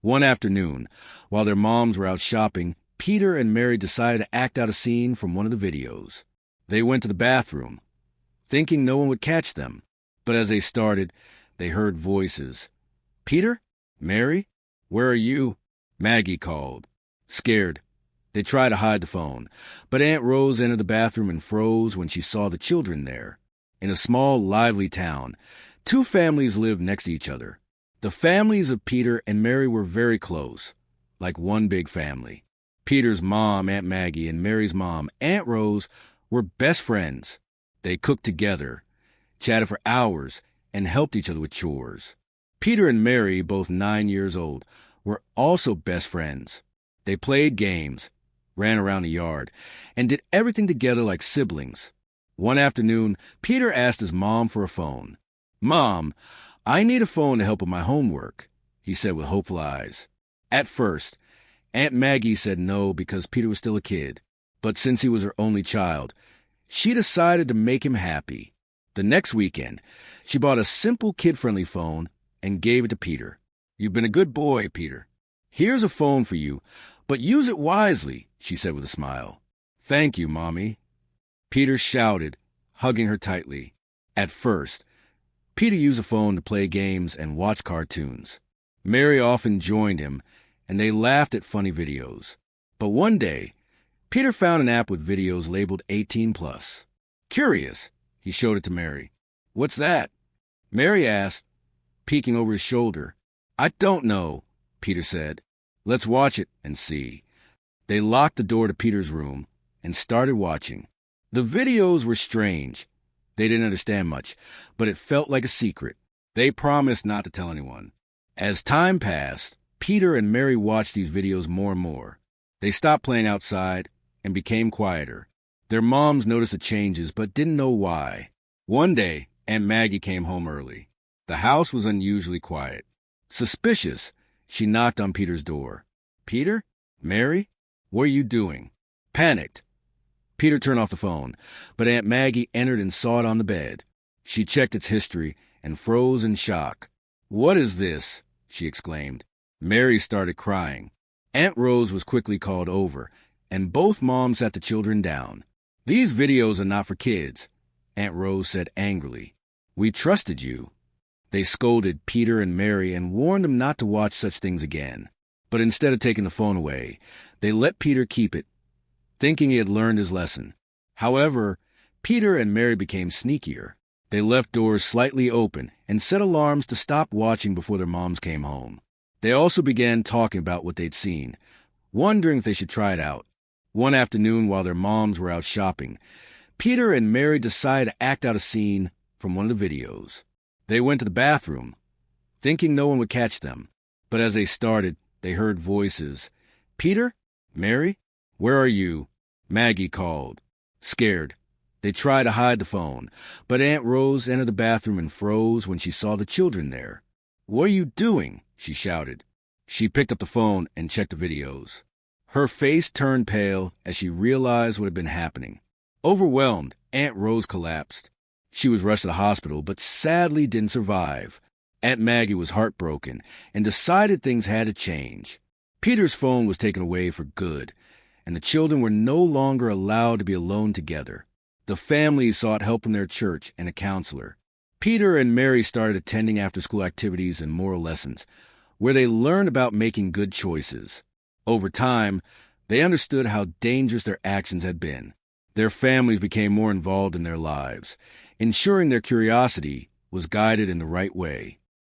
One afternoon, while their moms were out shopping, Peter and Mary decided to act out a scene from one of the videos. They went to the bathroom, thinking no one would catch them. But as they started, they heard voices. "Peter? Mary? Where are you?" Maggie called. Scared, they tried to hide the phone, but Aunt Rose entered the bathroom and froze when she saw the children there. In a small, lively town, two families lived next to each other. The families of Peter and Mary were very close, like one big family. Peter's mom, Aunt Maggie, and Mary's mom, Aunt Rose, were best friends. They cooked together, chatted for hours, and helped each other with chores. Peter and Mary, both 9 years old, were also best friends. They played games, ran around the yard, and did everything together like siblings. One afternoon, Peter asked his mom for a phone. "Mom, I need a phone to help with my homework," he said with hopeful eyes. At first, Aunt Maggie said no because Peter was still a kid, but since he was her only child, she decided to make him happy. The next weekend, she bought a simple kid-friendly phone and gave it to Peter. "You've been a good boy, Peter. Here's a phone for you, but use it wisely," she said with a smile. "Thank you, Mommy," Peter shouted, hugging her tightly. At first, Peter used the phone to play games and watch cartoons. Mary often joined him, and they laughed at funny videos. But one day, Peter found an app with videos labeled 18+. Curious, he showed it to Mary. "What's that?" Mary asked, peeking over his shoulder. "I don't know," Peter said. "Let's watch it and see." They locked the door to Peter's room and started watching. The videos were strange. They didn't understand much, but it felt like a secret. They promised not to tell anyone. As time passed, Peter and Mary watched these videos more and more. They stopped playing outside and became quieter. Their moms noticed the changes but didn't know why. One day, Aunt Maggie came home early. The house was unusually quiet. Suspicious, she knocked on Peter's door. "Peter? Mary? What are you doing?" Panicked, Peter turned off the phone, but Aunt Maggie entered and saw it on the bed. She checked its history and froze in shock. "What is this?" she exclaimed. Mary started crying. Aunt Rose was quickly called over, and both moms sat the children down. "These videos are not for kids," Aunt Rose said angrily. "We trusted you." They scolded Peter and Mary and warned them not to watch such things again. But instead of taking the phone away, they let Peter keep it, thinking he had learned his lesson. However, Peter and Mary became sneakier. They left doors slightly open and set alarms to stop watching before their moms came home. They also began talking about what they'd seen, wondering if they should try it out. One afternoon, while their moms were out shopping, Peter and Mary decided to act out a scene from one of the videos. They went to the bathroom, thinking no one would catch them. But as they started, they heard voices. "Peter? Mary? Where are you?" Maggie called. Scared, they tried to hide the phone, but Aunt Rose entered the bathroom and froze when she saw the children there. "What are you doing?" she shouted. She picked up the phone and checked the videos. Her face turned pale as she realized what had been happening. Overwhelmed, Aunt Rose collapsed. She was rushed to the hospital, but sadly didn't survive. Aunt Maggie was heartbroken and decided things had to change. Peter's phone was taken away for good, and the children were no longer allowed to be alone together. The families sought help from their church and a counselor. Peter and Mary started attending after-school activities and moral lessons, where they learned about making good choices. Over time, they understood how dangerous their actions had been. Their families became more involved in their lives, ensuring their curiosity was guided in the right way.